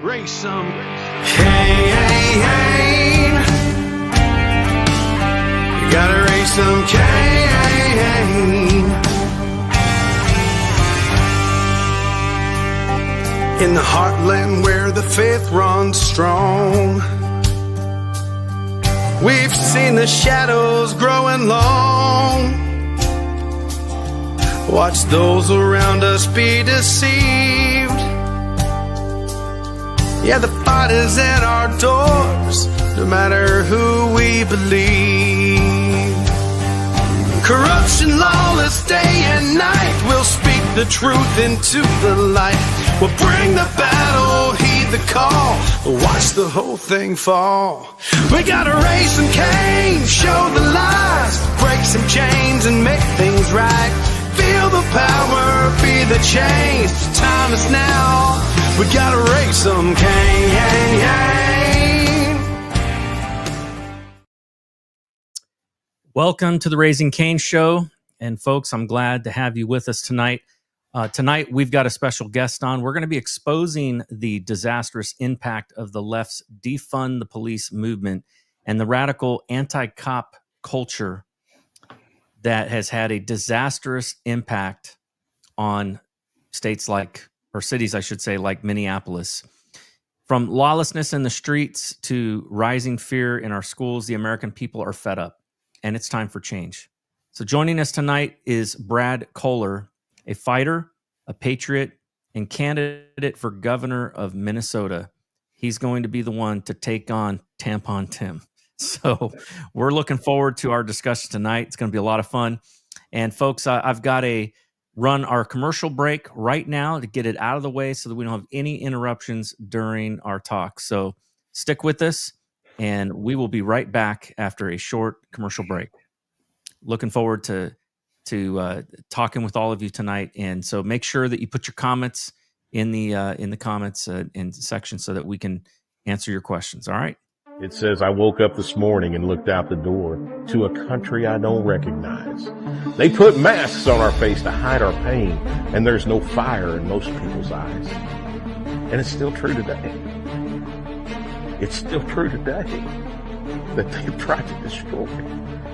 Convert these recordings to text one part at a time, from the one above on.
Raise some Cain. You gotta raise some Cain. In the heartland where the faith runs strong, we've seen the shadows growing long. Watch those around us be deceived. Yeah, the fight is at our doors, no matter who we believe. Corruption, lawless day and night, we'll speak the truth into the light. We'll bring the battle, heed the call, watch the whole thing fall. We gotta raise some Cain, show the lies, break some chains and make things right. Feel the power, be the change, time is now. We gotta raise some Cain. Welcome to the Raising Cain Show. And folks, I'm glad to have you with us tonight. Tonight, we've got a special guest on. We're going to be exposing the disastrous impact of the left's defund the police movement and the radical anti-cop culture that has had a disastrous impact on states like, or cities, I should say, like Minneapolis. From lawlessness in the streets to rising fear in our schools, the American people are fed up, and it's time for change. So joining us tonight is Brad Kohler, a fighter, a patriot, and candidate for governor of Minnesota. He's going to be the one to take on Tampon Tim. So we're looking forward to our discussion tonight. It's going to be a lot of fun. And folks, I've got to run our commercial break right now to get it out of the way so that we don't have any interruptions during our talk. So stick with us, and we will be right back after a short commercial break. Looking forward to talking with all of you tonight, and so make sure that you put your comments in the comments in section so that we can answer your questions. All right. It says, I woke up this morning and looked out the door to a country I don't recognize. They put masks on our face to hide our pain, and there's no fire in most people's eyes. And it's still true today. It's still true today that they've tried to destroy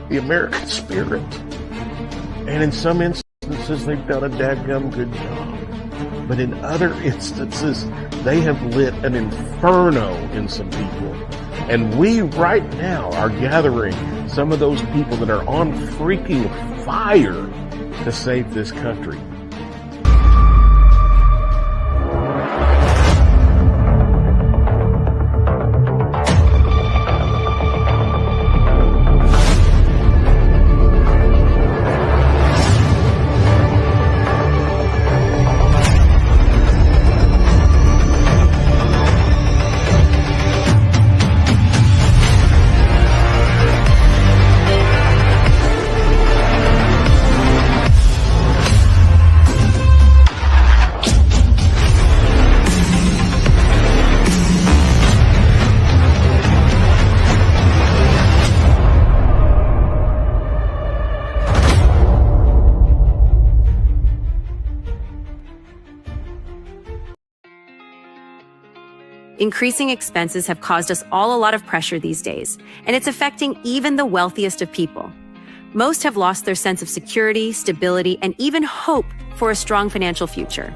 the American spirit. And in some instances, they've done a dadgum good job. But in other instances, they have lit an inferno in some people. And we right now are gathering some of those people that are on freaking fire to save this country. Increasing expenses have caused us all a lot of pressure these days, and it's affecting even the wealthiest of people. Most have lost their sense of security, stability, and even hope for a strong financial future.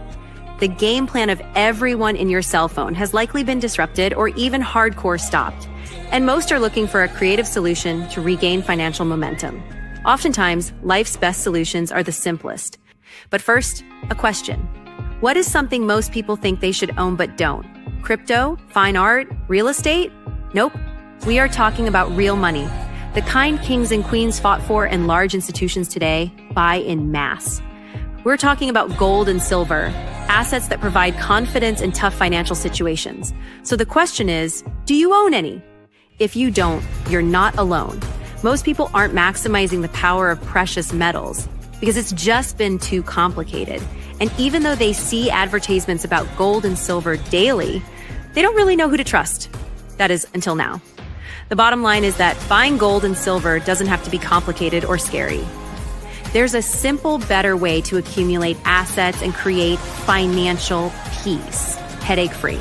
The game plan of everyone in your cell phone has likely been disrupted or even hardcore stopped, and most are looking for a creative solution to regain financial momentum. Oftentimes, life's best solutions are the simplest. But first, a question. What is something most people think they should own but don't? Crypto, fine art, real estate? Nope. We are talking about real money. The kind kings and queens fought for and large institutions today buy in mass. We're talking about gold and silver, assets that provide confidence in tough financial situations. So the question is, do you own any? If you don't, you're not alone. Most people aren't maximizing the power of precious metals because it's just been too complicated. And even though they see advertisements about gold and silver daily, they don't really know who to trust. That is, until now. The bottom line is that buying gold and silver doesn't have to be complicated or scary. There's a simple, better way to accumulate assets and create financial peace, headache-free.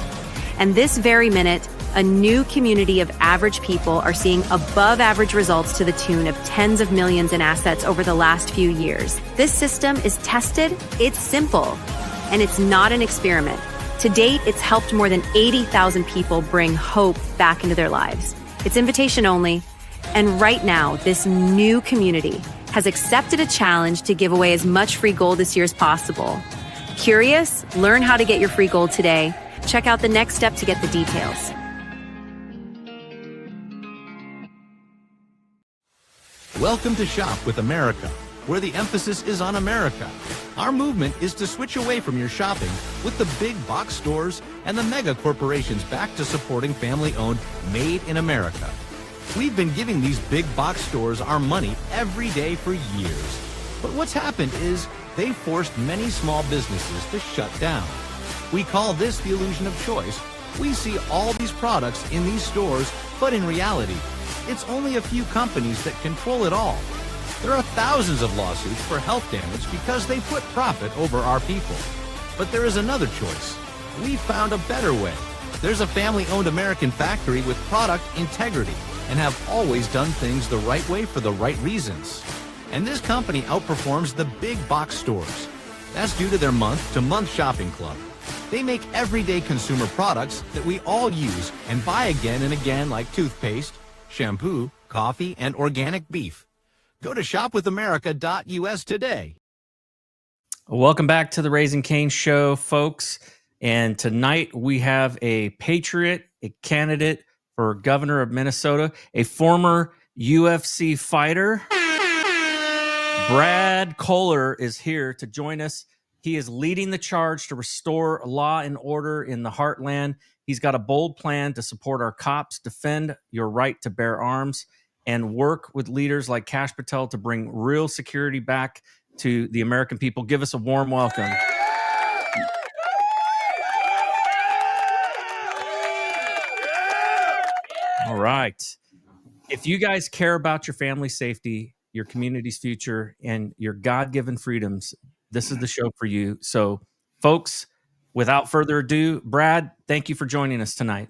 And this very minute, a new community of average people are seeing above average results to the tune of tens of millions in assets over the last few years. This system is tested, it's simple, and it's not an experiment. To date, it's helped more than 80,000 people bring hope back into their lives. It's invitation only. And right now, this new community has accepted a challenge to give away as much free gold this year as possible. Curious? Learn how to get your free gold today. Check out the next step to get the details. Welcome to Shop with America, where the emphasis is on America. Our movement is to switch away from your shopping with the big box stores and the mega corporations back to supporting family-owned, made in America. We've been giving these big box stores our money every day for years. But what's happened is they've forced many small businesses to shut down. We call this the illusion of choice. We see all these products in these stores, but in reality, it's only a few companies that control it all. There are thousands of lawsuits for health damage because they put profit over our people. But there is another choice. We found a better way. There's a family-owned American factory with product integrity and have always done things the right way for the right reasons. And this company outperforms the big box stores. That's due to their month-to-month shopping club. They make everyday consumer products that we all use and buy again and again, like toothpaste, shampoo, coffee, and organic beef. Go to shopwithamerica.us today. Welcome back to the Raising Cain Show, folks. And tonight we have a patriot, a candidate for governor of Minnesota, a former UFC fighter. Brad Kohler is here to join us. He is leading the charge to restore law and order in the heartland. He's got a bold plan to support our cops, defend your right to bear arms, and work with leaders like Kash Patel to bring real security back to the American people. Give us a warm welcome. All right. If you guys care about your family's safety, your community's future, and your God-given freedoms, this is the show for you. So, folks, without further ado, Brad, thank you for joining us tonight.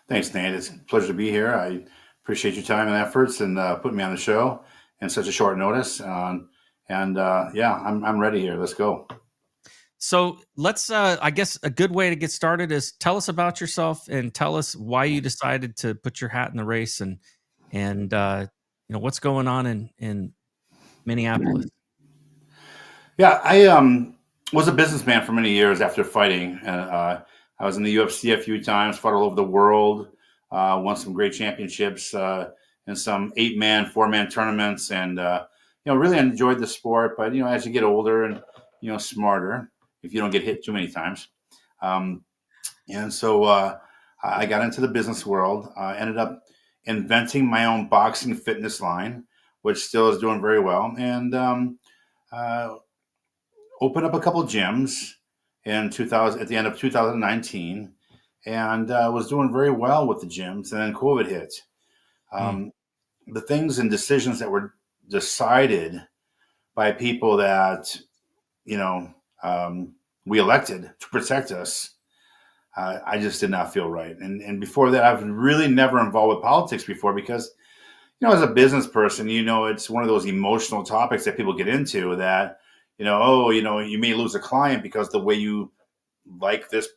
Thanks, Nate. It's a pleasure to be here. I appreciate your time and efforts and putting me on the show in such a short notice. I'm ready here. Let's go. So let's, I guess a good way to get started is tell us about yourself and tell us why you decided to put your hat in the race and what's going on in Minneapolis. Yeah, I was a businessman for many years after fighting. I was in the UFC a few times, fought all over the world, won some great championships in some 8-man, 4-man tournaments, and really enjoyed the sport. But as you get older and smarter, if you don't get hit too many times, and so I got into the business world. Ended up inventing my own boxing fitness line, which still is doing very well, and opened up a couple of gyms in 2000 at the end of 2019, and was doing very well with the gyms. And then COVID hit. The things and decisions that were decided by people that we elected to protect us, I just did not feel right. And before that, I've really never involved with politics before because, as a business person, it's one of those emotional topics that people get into that, you may lose a client because the way you like this,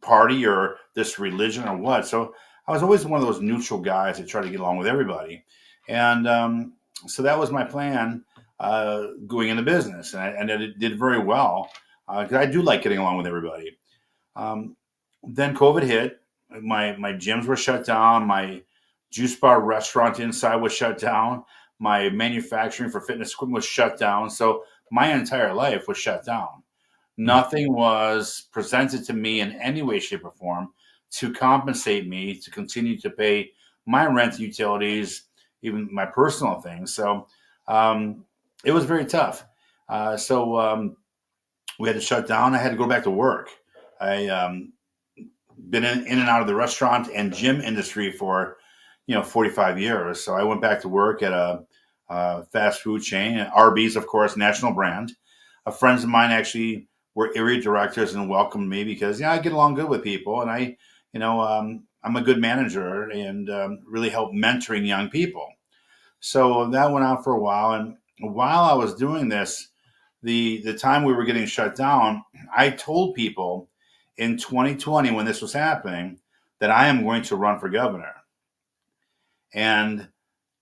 party or this religion or what. So I was always one of those neutral guys that try to get along with everybody. And so that was my plan going into business. And it did very well because I do like getting along with everybody. Then COVID hit. My gyms were shut down. My juice bar restaurant inside was shut down. My manufacturing for fitness equipment was shut down. So my entire life was shut down. Nothing was presented to me in any way, shape, or form to compensate me to continue to pay my rent, utilities, even my personal things. So it was very tough. So we had to shut down. I had to go back to work. I been in and out of the restaurant and gym industry for 45 years. So I went back to work at a fast food chain, Arby's, of course, national brand. Friends of mine actually were area directors and welcomed me because I get along good with people, and I'm a good manager and really help mentoring young people. So that went on for a while, and while I was doing this, the time we were getting shut down, I told people in 2020 when this was happening that I am going to run for governor, and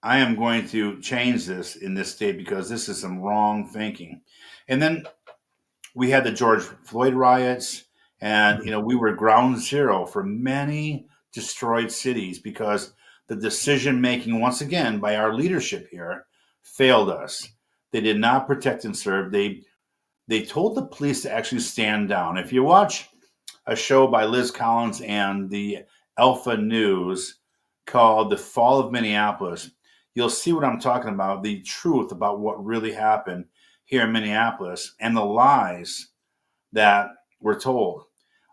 I am going to change this in this state because this is some wrong thinking. And then we had the George Floyd riots, and we were ground zero for many destroyed cities because the decision making, once again, by our leadership here failed us. They did not protect and serve. They told the police to actually stand down. If you watch a show by Liz Collins and the Alpha News called The Fall of Minneapolis, you'll see what I'm talking about, the truth about what really happened here in Minneapolis and the lies that were told.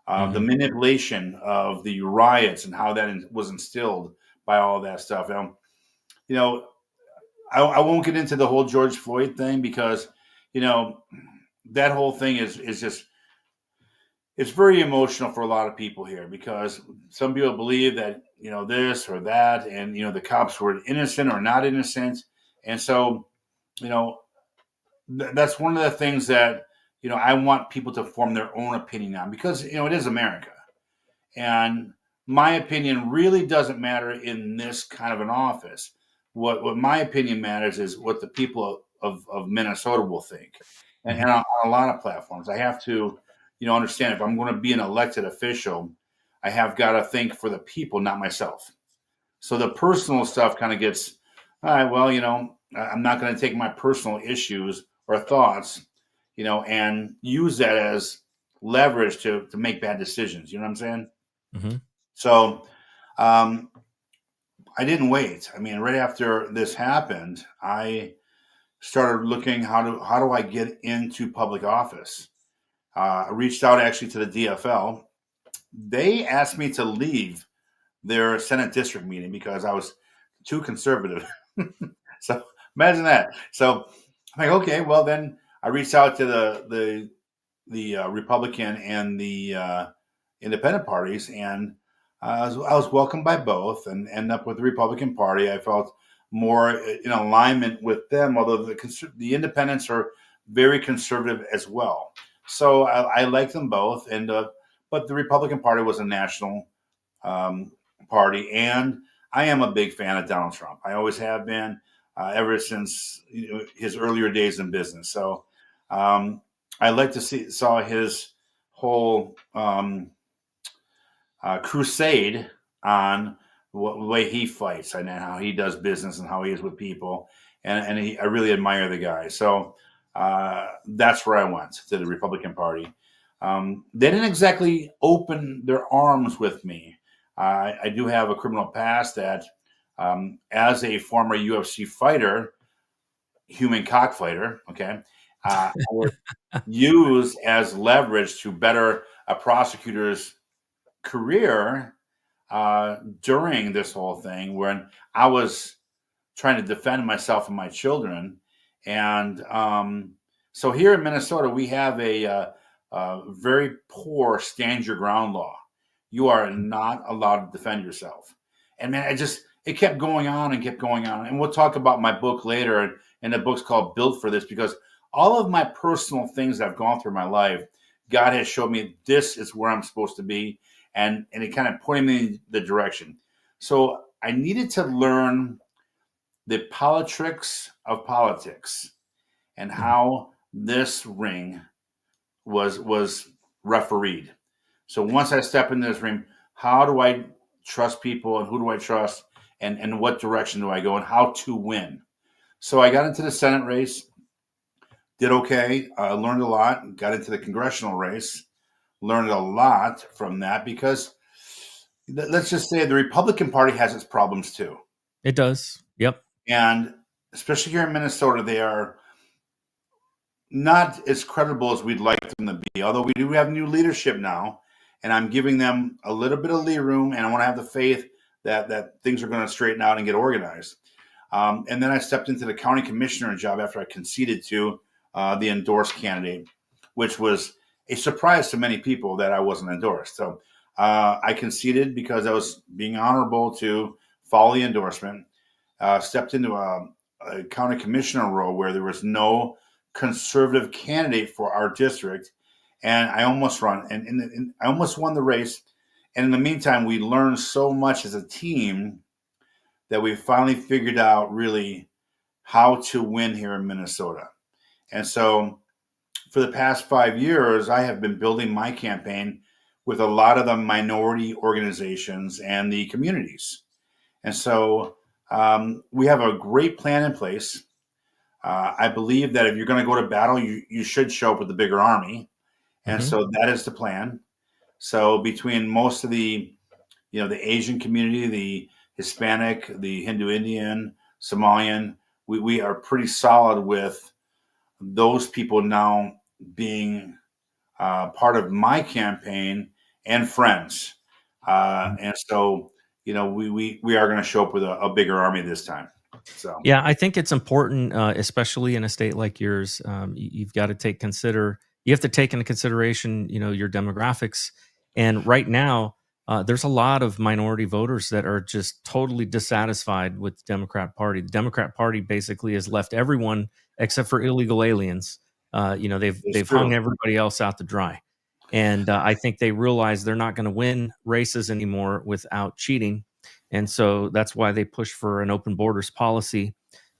The manipulation of the riots and how that was instilled by all of that stuff. I won't get into the whole George Floyd thing because, that whole thing is just, it's very emotional for a lot of people here because some people believe that, this or that, and, the cops were innocent or not innocent. And so, that's one of the things that, I want people to form their own opinion on because, it is America. And my opinion really doesn't matter in this kind of an office. What my opinion matters is what the people of Minnesota will think. And on a lot of platforms, I have to, understand if I'm going to be an elected official, I have got to think for the people, not myself. So the personal stuff kind of gets, all right, well, I'm not going to take my personal issues or thoughts, and use that as leverage to make bad decisions. You know what I'm saying? Mm-hmm. So I didn't wait. I mean, right after this happened, I started looking how do I get into public office. I reached out actually to the DFL. They asked me to leave their Senate district meeting because I was too conservative. So imagine that. So I'm like, okay, well then I reached out to the Republican and the independent parties, and I was welcomed by both, and ended up with the Republican Party. I felt more in alignment with them, although the independents are very conservative as well. So I like them both, and but the Republican Party was a national party, and I am a big fan of Donald Trump. I always have been ever since his earlier days in business. So I like to saw his whole crusade on the way he fights and how he does business and how he is with people, and I really admire the guy. So that's where I went, to the Republican Party. They didn't exactly open their arms with me. I do have a criminal past that, as a former UFC fighter, human cockfighter, okay, I would use as leverage to better a prosecutor's career during this whole thing when I was trying to defend myself and my children. And so here in Minnesota, we have a very poor stand your ground law. You are not allowed to defend yourself. And man, it kept going on and kept going on. And we'll talk about my book later. And the book's called Built for This, because all of my personal things that I've gone through in my life, God has showed me this is where I'm supposed to be. And it kind of pointed me in the direction. So I needed to learn the politics of politics and how this ring was refereed. So once I step into this ring, how do I trust people and who do I trust and what direction do I go and how to win? So I got into the Senate race, did okay, learned a lot, got into the congressional race, learned a lot from that because let's just say the Republican Party has its problems too. It does. Yep. And especially here in Minnesota, they are not as credible as we'd like them to be, although we do have new leadership now, and I'm giving them a little bit of lee room, and I want to have the faith that things are going to straighten out and get organized. And then I stepped into the county commissioner job after I conceded to the endorsed candidate, which was a surprise to many people that I wasn't endorsed. So I conceded because I was being honorable to follow the endorsement. Stepped into a county commissioner role where there was no conservative candidate for our district, and I almost run and I almost won the race. And in the meantime, we learned so much as a team that we finally figured out really how to win here in Minnesota. And so for the past 5 years, I have been building my campaign with a lot of the minority organizations and the communities. And so we have a great plan in place. I believe that if you're going to go to battle, you should show up with a bigger army. And so that is the plan. So between most of the Asian community, the Hispanic, the Hindu Indian, Somalian, we are pretty solid with those people now being part of my campaign and friends. And so, we are going to show up with a bigger army this time. So Yeah, I think it's important, especially in a state like yours. You've got to you have to take into consideration, your demographics. And right now, there's a lot of minority voters that are just totally dissatisfied with the Democrat Party. The Democrat Party basically has left everyone except for illegal aliens. They've true. hung everybody else out to dry. And I think they realize they're not going to win races anymore without cheating. And so that's why they push for an open borders policy,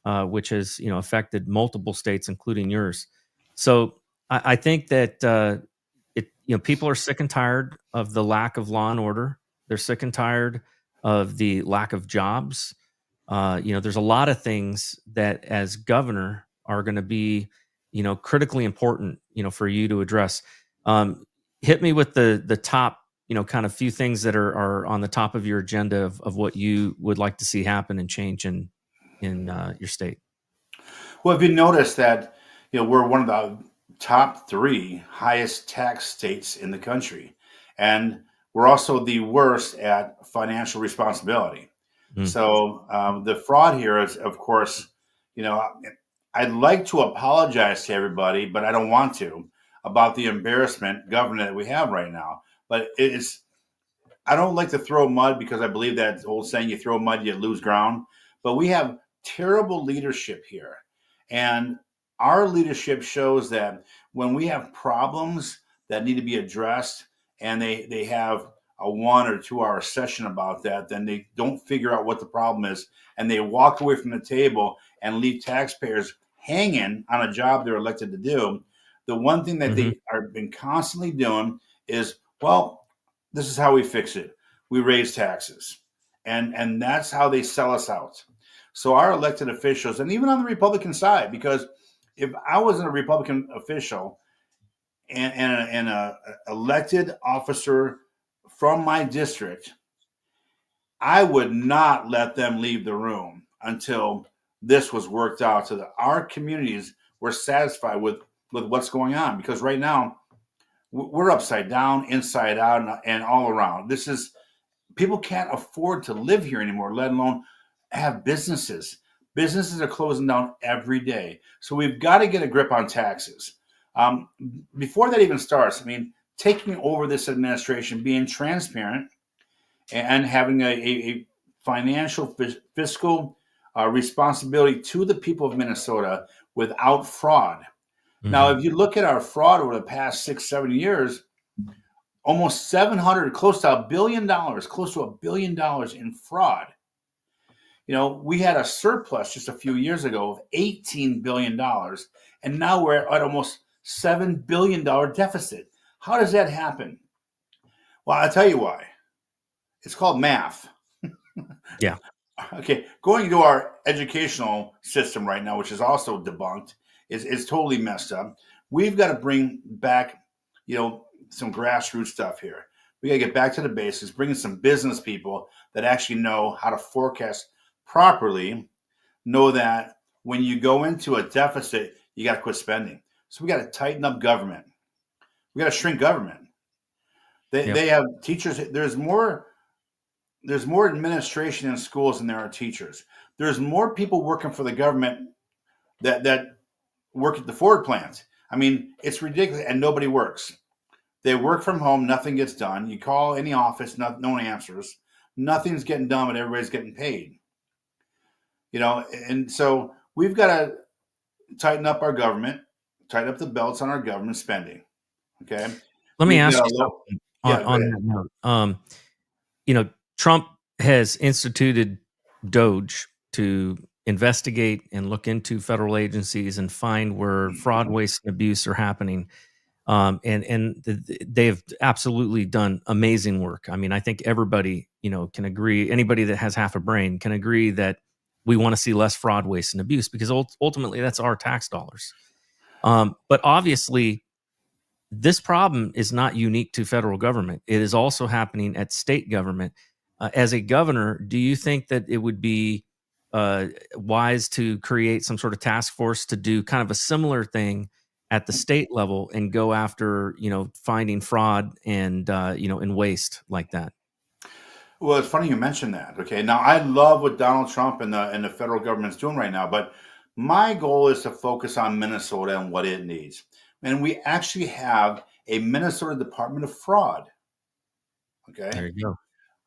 which has affected multiple states, including yours. So I think that people are sick and tired of the lack of law and order. They're sick and tired of the lack of jobs. There's a lot of things that, as governor, are going to be critically important for you to address. Hit me with the top kind of few things that are on the top of your agenda of what you would like to see happen and change in your state. Well, have you noticed that we're one of the top 3 highest tax states in the country, and we're also the worst at financial responsibility. So the fraud here is, of course, I'd like to apologize to everybody, but I don't want to, about the embarrassment government that we have right now. But I don't like to throw mud, because I believe that old saying, you throw mud, you lose ground. But we have terrible leadership here. And our leadership shows that when we have problems that need to be addressed, and they have a 1 or 2 hour session about that, then they don't figure out what the problem is, and they walk away from the table and leave taxpayers hanging on a job they're elected to do. The one thing that they have been constantly doing is, well, this is how we fix it. We raise taxes. And that's how they sell us out. So our elected officials, and even on the Republican side, because if I wasn't a Republican official and a elected officer from my district, I would not let them leave the room until this was worked out, so that our communities were satisfied with what's going on. Because right now, we're upside down, inside out, and all around. People can't afford to live here anymore, let alone have businesses. Businesses are closing down every day. So we've got to get a grip on taxes. Before that even starts, taking over this administration, being transparent, and having a financial, fiscal responsibility to the people of Minnesota without fraud. Now, if you look at our fraud over the past 6-7 years, almost 700, close to $1 billion in fraud. We had a surplus just a few years ago of $18 billion, and now we're at almost $7 billion deficit. How does that happen? Well, I'll tell you why. It's called math. Yeah. Okay, going to our educational system right now, which is also debunked, is totally messed up. We've got to bring back, some grassroots stuff here. We got to get back to the basics, bring in some business people that actually know how to forecast properly, know that when you go into a deficit, you got to quit spending. So we got to tighten up government. We got to shrink government. They have teachers. There's more administration in schools than there are teachers. There's more people working for the government that work at the Ford plant. It's ridiculous, and nobody works. They work from home. Nothing gets done. You call any office, no one answers. Nothing's getting done, but everybody's getting paid. And so we've got to tighten up our government, tighten up the belts on our government spending. Okay. Let me We've ask got you a low- something Yeah, go on ahead. that note. Trump has instituted Doge to investigate and look into federal agencies and find where fraud, waste, and abuse are happening. They've absolutely done amazing work. I mean, I think everybody, can agree. Anybody that has half a brain can agree that we want to see less fraud, waste, and abuse because ultimately that's our tax dollars. But obviously, this problem is not unique to federal government. It is also happening at state government. As a governor, do you think that it would be wise to create some sort of task force to do kind of a similar thing at the state level and go after, finding fraud and, and waste like that? Well, it's funny you mentioned that. Okay. Now, I love what Donald Trump and the federal government's doing right now, but my goal is to focus on Minnesota and what it needs. And we actually have a Minnesota Department of Fraud. Okay. There you go.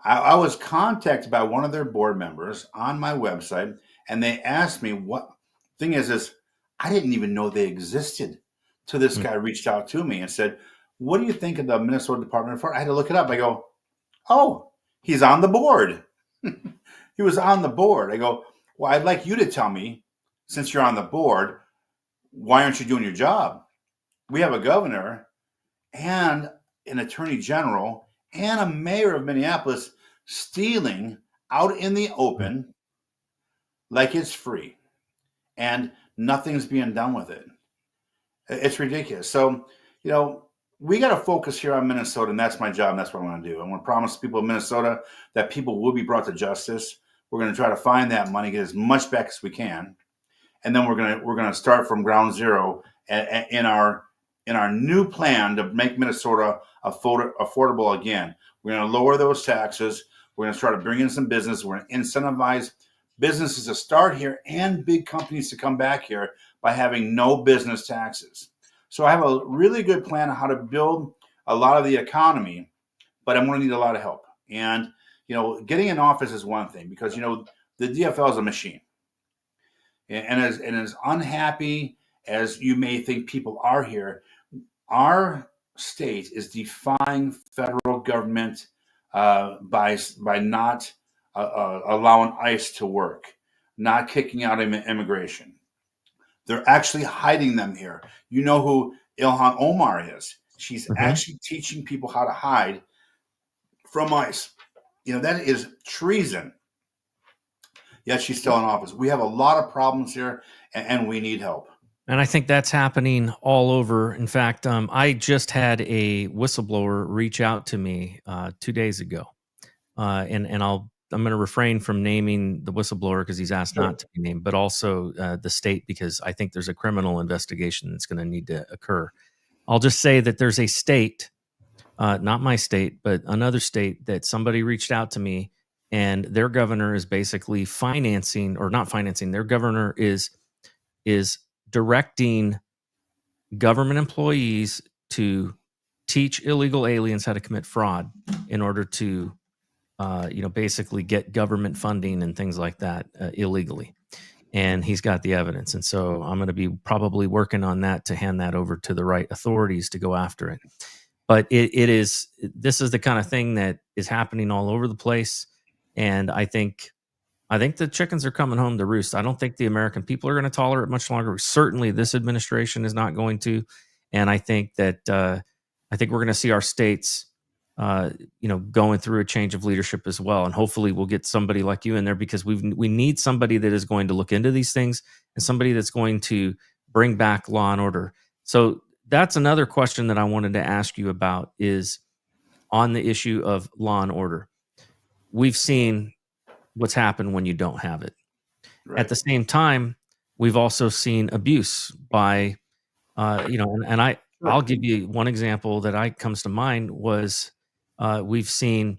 I was contacted by one of their board members on my website, and they asked me what thing is I didn't even know they existed. Till this guy reached out to me and said, "What do you think of the Minnesota Department of Fraud?" I had to look it up. I go, "Oh, he's on the board." He was on the board. I go, "Well, I'd like you to tell me, since you're on the board, why aren't you doing your job? We have a governor and an attorney general and a mayor of Minneapolis stealing out in the open like it's free, and nothing's being done with it. It's ridiculous." So, we got to focus here on Minnesota, and that's my job, and that's what I want to do. I want to promise people in Minnesota that people will be brought to justice. We're going to try to find that money, get as much back as we can, and then we're going to start from ground zero in our new plan to make Minnesota affordable again. We're going to lower those taxes. We're going to try to bring in some business. We're going to incentivize businesses to start here and big companies to come back here by having no business taxes. So I have a really good plan on how to build a lot of the economy, but I'm going to need a lot of help. And, getting in office is one thing because, the DFL is a machine. And as unhappy as you may think people are here, our state is defying federal government by not allowing ICE to work, not kicking out immigration. They're actually hiding them here. You know who Ilhan Omar is? She's actually teaching people how to hide from ICE. That is treason. Yet she's still in office. We have a lot of problems here, and we need help. And I think that's happening all over. In fact, I just had a whistleblower reach out to me 2 days ago, and I'm going to refrain from naming the whistleblower because he's asked not to be named, but also the state because I think there's a criminal investigation that's going to need to occur. I'll just say that there's a state, not my state, but another state that somebody reached out to me, and their governor is basically financing or not financing. Their governor is directing government employees to teach illegal aliens how to commit fraud in order to, basically get government funding and things like that illegally. And he's got the evidence. And so I'm going to be probably working on that to hand that over to the right authorities to go after it. But this is the kind of thing that is happening all over the place. And I think the chickens are coming home to roost. I don't think the American people are going to tolerate it much longer. Certainly this administration is not going to. And I think that, we're going to see our states, going through a change of leadership as well. And hopefully we'll get somebody like you in there because we need somebody that is going to look into these things and somebody that's going to bring back law and order. So that's another question that I wanted to ask you about is on the issue of law and order. We've seen what's happened when you don't have it. Right. At the same time, we've also seen abuse by, I'll give you one example that comes to mind was we've seen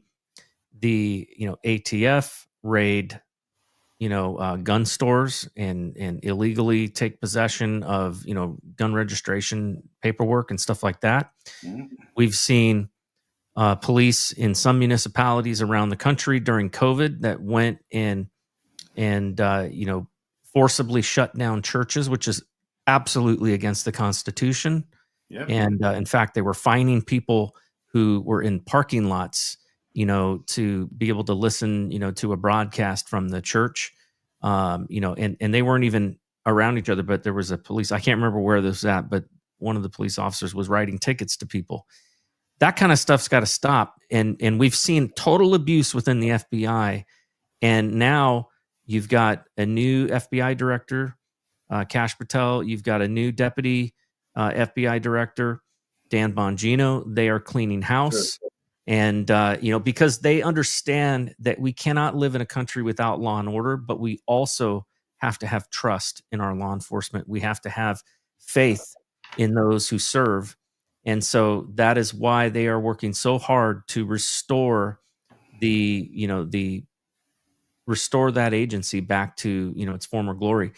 the, ATF raid gun stores and illegally take possession of, gun registration paperwork and stuff like that. Mhm. We've seen police in some municipalities around the country during COVID that went in and forcibly shut down churches, which is absolutely against the Constitution. Yep. And in fact, they were fining people who were in parking lots, to be able to listen, to a broadcast from the church, and they weren't even around each other, but there was a police, I can't remember where this was at, but one of the police officers was writing tickets to people. That kind of stuff's got to stop. And we've seen total abuse within the FBI. And now you've got a new FBI director, Kash Patel. You've got a new deputy FBI director, Dan Bongino. They are cleaning house. Sure. And, because they understand that we cannot live in a country without law and order, but we also have to have trust in our law enforcement. We have to have faith in those who serve. And so that is why they are working so hard to restore restore that agency back to, its former glory.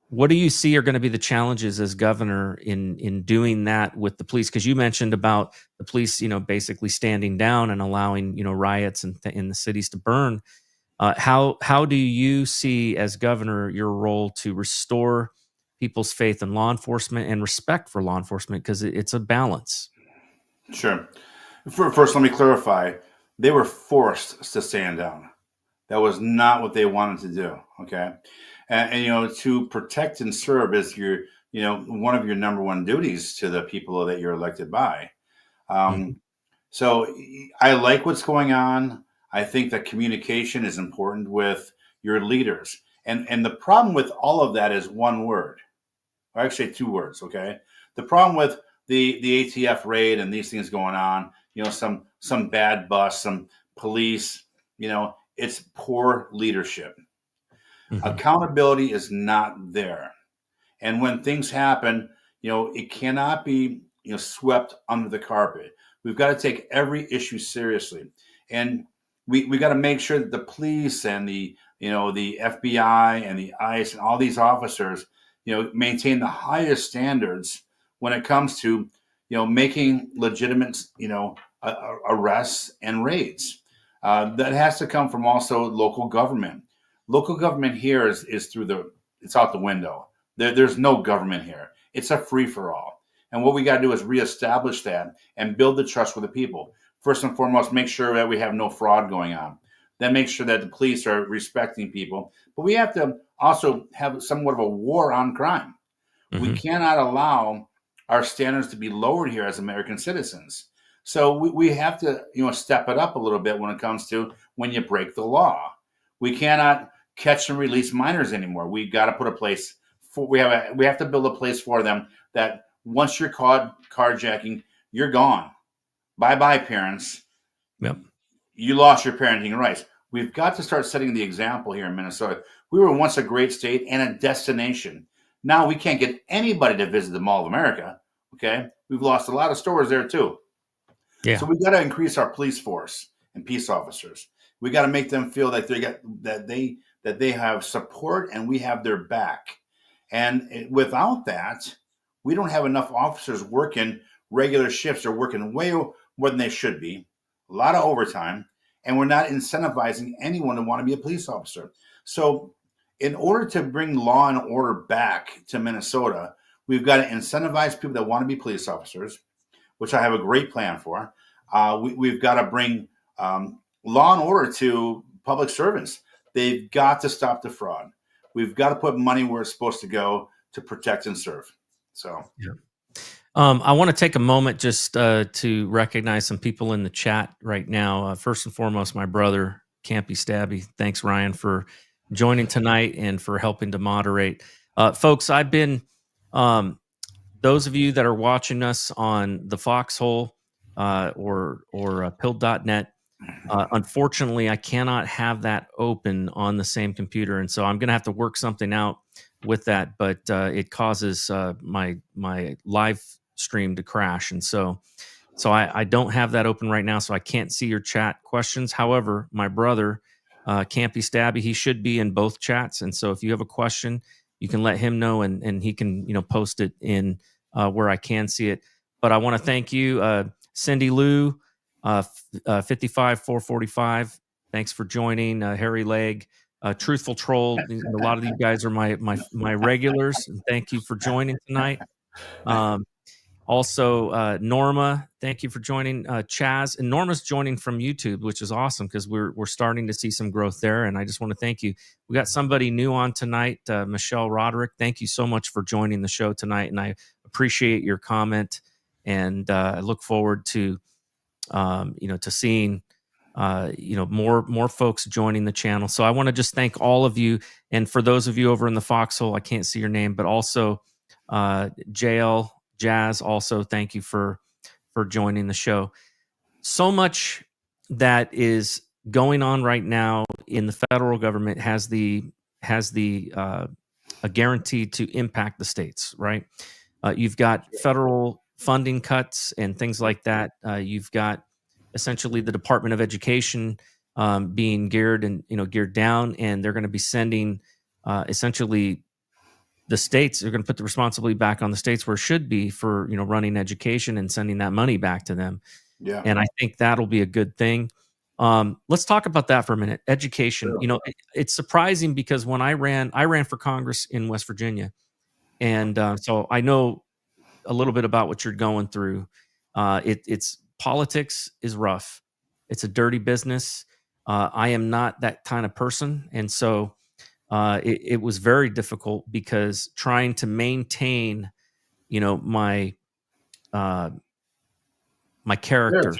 What do you see are going to be the challenges as governor in doing that with the police? Because you mentioned about the police, basically standing down and allowing, riots in the cities to burn. How do you see as governor your role to restore people's faith in law enforcement and respect for law enforcement? Because it's a balance. Sure. First, let me clarify. They were forced to stand down. That was not what they wanted to do. Okay. And to protect and serve is one of your number one duties to the people that you're elected by. So I like what's going on. I think that communication is important with your leaders. And the problem with all of that is one word, or actually two words. Okay. The problem with the ATF raid and these things going on, some bad bus, some police, it's poor leadership. Mm-hmm. Accountability is not there. And when things happen, it cannot be, swept under the carpet. We've got to take every issue seriously. And we got to make sure that the police and the FBI and the ICE and all these officers, maintain the highest standards when it comes to, making legitimate, arrests and raids. That has to come from also local government. Local government here is it's out the window. There's no government here. It's a free for all. And what we got to do is reestablish that and build the trust with the people. First and foremost, make sure that we have no fraud going on. Then make sure that the police are respecting people. But we have to also have somewhat of a war on crime. Mm-hmm. We cannot allow our standards to be lowered here as American citizens. So we have to, step it up a little bit when it comes to when you break the law. We cannot catch and release minors anymore. We got to put a place for. We have to build a place for them that once you're caught carjacking, you're gone. Bye, parents. Yep. You lost your parenting rights. We've got to start setting the example here in Minnesota. We were once a great state and a destination. Now we can't get anybody to visit the Mall of America. Okay, we've lost a lot of stores there too. Yeah. So we got to increase our police force and peace officers. We got to make them feel that they have support and we have their back. And without that, we don't have enough officers working regular shifts or working way more than they should be. A lot of overtime, and we're not incentivizing anyone to want to be a police officer. So in order to bring law and order back to Minnesota, we've got to incentivize people that want to be police officers, which I have a great plan for. We've got to bring law and order to public servants. They've got to stop the fraud. We've got to put money where it's supposed to go to protect and serve. So, yeah. I want to take a moment just to recognize some people in the chat right now. First and foremost, my brother, Campy Stabby. Thanks, Ryan, for joining tonight and for helping to moderate. Folks, I've been, those of you that are watching us on the Foxhole or pill.net, unfortunately, I cannot have that open on the same computer. And so I'm going to have to work something out with that, but it causes my live stream to crash. And so I don't have that open right now, so I can't see your chat questions. However, my brother, Campy Stabby. He should be in both chats. And so if you have a question, you can let him know, and he can, post it in where I can see it. But I want to thank you, Cindy Lou, 55445. Thanks for joining. Harry Legg, Truthful Troll. A lot of you guys are my regulars, and thank you for joining tonight. Also, Norma, thank you for joining. Chaz, and Norma's joining from YouTube, which is awesome because we're starting to see some growth there. And I just want to thank you. We got somebody new on tonight, Michelle Roderick. Thank you so much for joining the show tonight, and I appreciate your comment. And I look forward to to seeing more folks joining the channel. So I want to just thank all of you, and for those of you over in the foxhole, I can't see your name, but also JL. Jazz, also thank you for joining the show. So much that is going on right now in the federal government has a guarantee to impact the states, right? You've got federal funding cuts and things like that. You've got essentially the Department of Education being geared down, and they're going to be sending essentially the states are going to put the responsibility back on the states where it should be for, running education and sending that money back to them. Yeah. And I think that'll be a good thing. Let's talk about that for a minute. Education, Sure. It's surprising because when I ran for Congress in West Virginia. And so I know a little bit about what you're going through. It's politics is rough. It's a dirty business. I am not that kind of person. And so it was very difficult because trying to maintain, my character,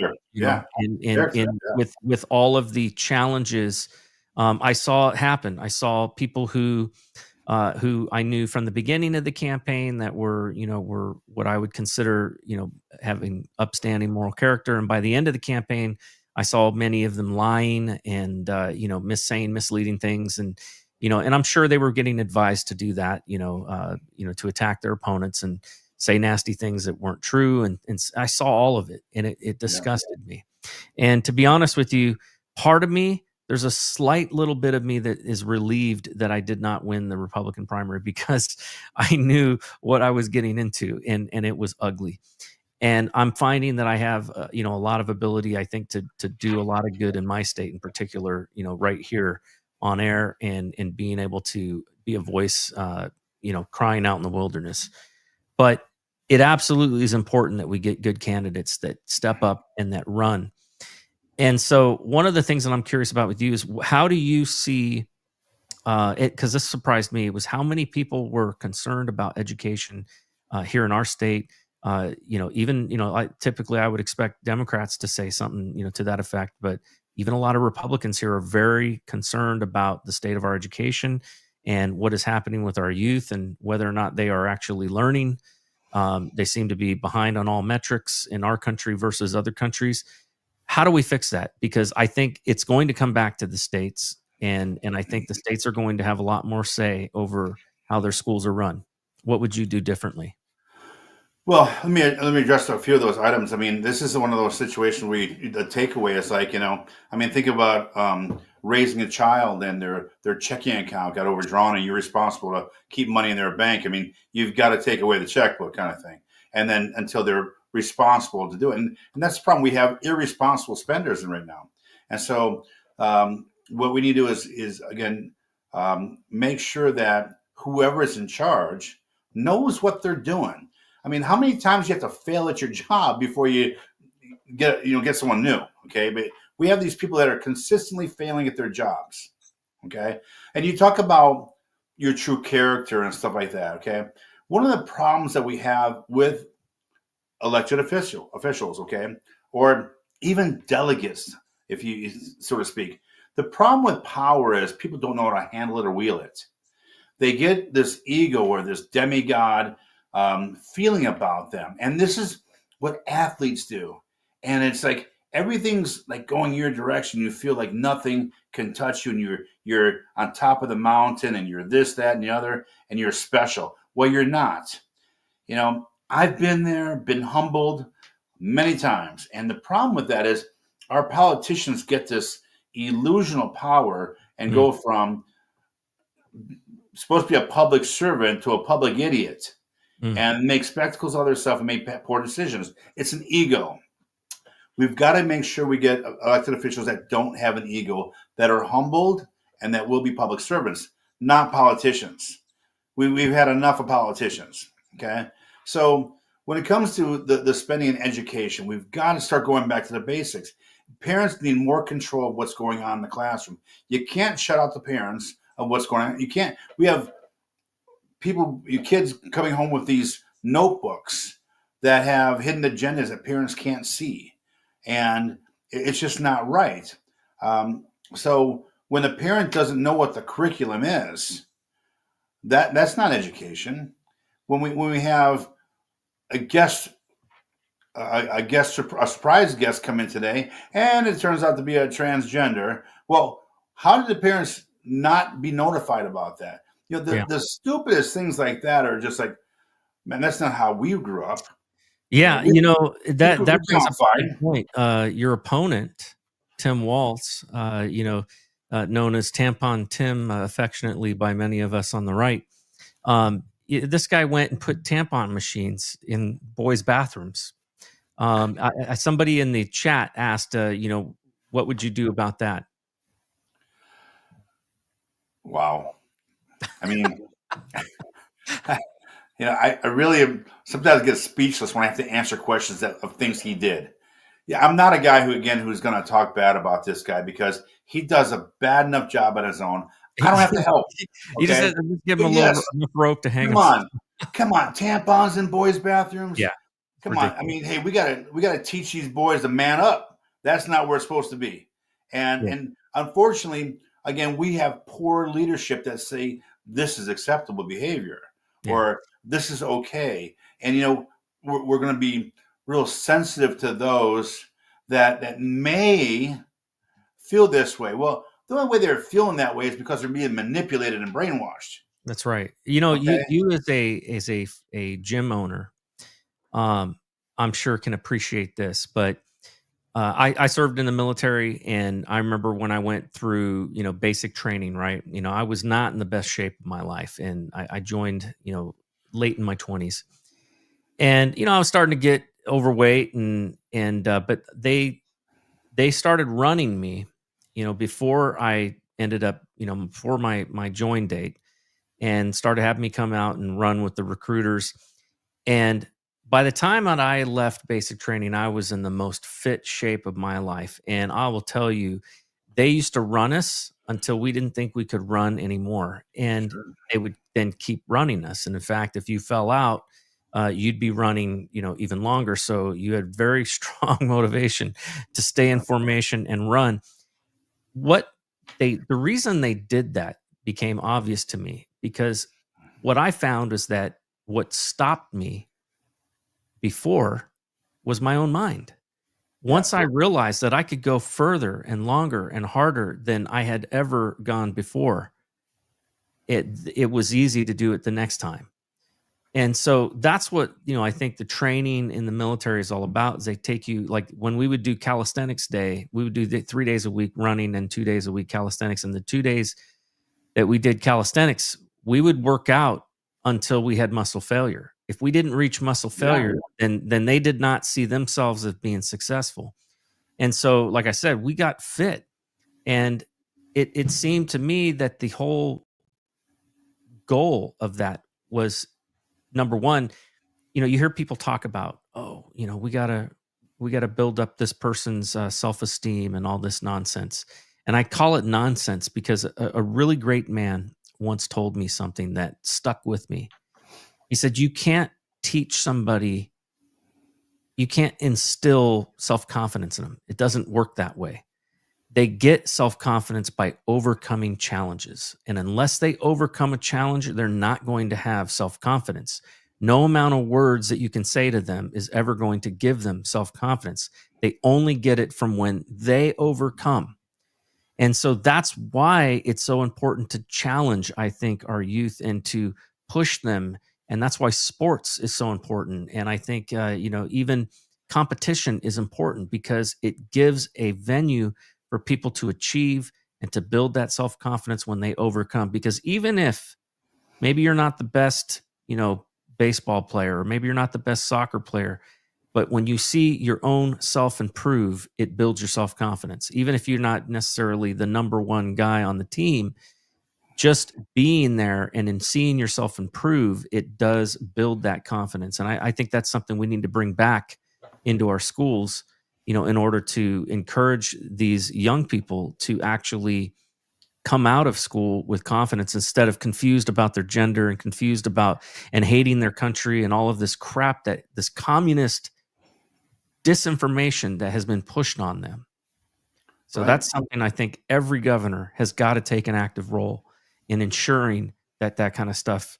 with all of the challenges I saw happen. I saw people who I knew from the beginning of the campaign that were what I would consider, having upstanding moral character. And by the end of the campaign, I saw many of them lying and, saying misleading things. And I'm sure they were getting advised to do that, to attack their opponents and say nasty things that weren't true. And I saw all of it, and it disgusted me. And to be honest with you, part of me, there's a slight little bit of me that is relieved that I did not win the Republican primary, because I knew what I was getting into, and it was ugly. And I'm finding that I have, a lot of ability, I think, to do a lot of good in my state in particular, right here on air, and being able to be a voice, crying out in the wilderness. But it absolutely is important that we get good candidates that step up and that run. And so one of the things that I'm curious about with you is, how do you see it? Because this surprised me. It was how many people were concerned about education here in our state. Typically I would expect Democrats to say something, to that effect, but even a lot of Republicans here are very concerned about the state of our education and what is happening with our youth and whether or not they are actually learning. They seem to be behind on all metrics in our country versus other countries. How do we fix that? Because I think it's going to come back to the states, and I think the states are going to have a lot more say over how their schools are run. What would you do differently? Well, let me address a few of those items. I mean, this is one of those situations where the takeaway is like, think about raising a child and their checking account got overdrawn and you're responsible to keep money in their bank. I mean, you've got to take away the checkbook kind of thing. And then until they're responsible to do it. And that's the problem. We have irresponsible spenders right now. And so what we need to do is again, make sure that whoever is in charge knows what they're doing. I mean, how many times do you have to fail at your job before you get someone new? Okay. But we have these people that are consistently failing at their jobs. Okay. And you talk about your true character and stuff like that. Okay. One of the problems that we have with elected officials, okay, or even delegates, if you so to speak, the problem with power is people don't know how to handle it or wield it. They get this ego or this demigod feeling about them. And this is what athletes do. And it's like everything's like going your direction. You feel like nothing can touch you, and you're on top of the mountain, and you're this, that, and the other, and you're special. Well, you're not. I've been there, been humbled many times. And the problem with that is our politicians get this illusional power and go from supposed to be a public servant to a public idiot and make spectacles of themselves and make poor decisions. It's an ego. We've got to make sure we get elected officials that don't have an ego, that are humbled, and that will be public servants, not politicians. We've had enough of politicians, okay? So when it comes to the spending in education, we've got to start going back to the basics. Parents need more control of what's going on in the classroom. You can't shut out the parents of what's going on. You can't. We have your kids coming home with these notebooks that have hidden agendas that parents can't see. And it's just not right. So when the parent doesn't know what the curriculum is, that's not education. When we have a surprise guest come in today, and it turns out to be a transgender. Well, how did the parents not be notified about that? The stupidest things like that are just like, man, that's not how we grew up. Yeah, that brings up a good point. Your opponent, Tim Waltz, known as Tampon Tim, affectionately by many of us on the right. This guy went and put tampon machines in boys' bathrooms. Somebody in the chat asked, what would you do about that? Wow. I mean, I really am, sometimes get speechless when I have to answer questions of things he did. Yeah, I'm not a guy who's going to talk bad about this guy because he does a bad enough job on his own. I don't have to help. Okay? You just give him a little rope to hang. Come on, tampons in boys' bathrooms. Yeah, come on. I mean, hey, we gotta teach these boys to man up. That's not where it's supposed to be. And unfortunately, again, we have poor leadership that say this is acceptable behavior or this is okay. And we're going to be real sensitive to those that may feel this way. Well, the only way they're feeling that way is because they're being manipulated and brainwashed. That's right. You as a gym owner, I'm sure can appreciate this, but I served in the military, and I remember when I went through, basic training, right? I was not in the best shape of my life, and I joined, late in my 20s, and I was starting to get overweight, but they started running me, before I ended up, before my join date, and started having me come out and run with the recruiters. And by the time that I left basic training, I was in the most fit shape of my life. And I will tell you, they used to run us until we didn't think we could run anymore. And they would then keep running us. And in fact, if you fell out, you'd be running, even longer. So you had very strong motivation to stay in formation and run. The reason they did that became obvious to me, because what I found is that what stopped me before was my own mind. Once I realized that I could go further and longer and harder than I had ever gone before, it was easy to do it the next time. And so that's what, I think the training in the military is all about. Is they take you, like when we would do calisthenics day, we would do 3 days a week running and 2 days a week calisthenics. And the 2 days that we did calisthenics, we would work out until we had muscle failure. If we didn't reach muscle failure, then they did not see themselves as being successful. And so, like I said, we got fit. And it seemed to me that the whole goal of that was, number one, you hear people talk about, we gotta build up this person's self-esteem and all this nonsense. And I call it nonsense because a really great man once told me something that stuck with me. He said, you can't teach somebody, you can't instill self-confidence in them. It doesn't work that way. They get self-confidence by overcoming challenges. And unless they overcome a challenge, they're not going to have self-confidence. No amount of words that you can say to them is ever going to give them self-confidence. They only get it from when they overcome. And so that's why it's so important to challenge, I think, our youth and to push them. And that's why sports is so important. And I think, even competition is important because it gives a venue for people to achieve and to build that self-confidence when they overcome. Because even if maybe you're not the best, baseball player, or maybe you're not the best soccer player, but when you see your own self improve, it builds your self-confidence. Even if you're not necessarily the number one guy on the team, just being there and in seeing yourself improve, it does build that confidence. And I think that's something we need to bring back into our schools, in order to encourage these young people to actually come out of school with confidence instead of confused about their gender and confused about and hating their country and all of this crap, that this communist disinformation that has been pushed on them. So that's something I think every governor has got to take an active role in ensuring that kind of stuff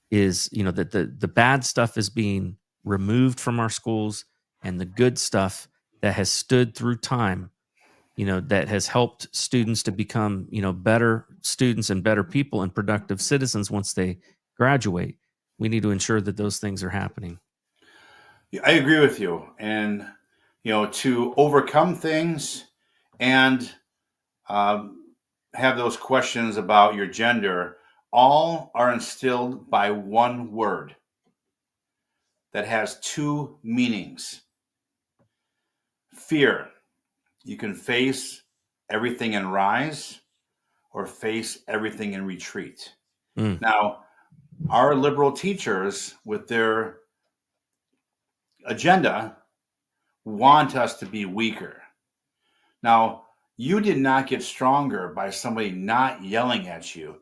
is, that the bad stuff is being removed from our schools, and the good stuff that has stood through time, that has helped students to become, better students and better people and productive citizens once they graduate. We need to ensure that those things are happening. I agree with you. And, to overcome things and have those questions about your gender, all are instilled by one word that has two meanings. Fear. You can face everything and rise, or face everything and retreat. Now, our liberal teachers, with their agenda, want us to be weaker. Now, you did not get stronger by somebody not yelling at you.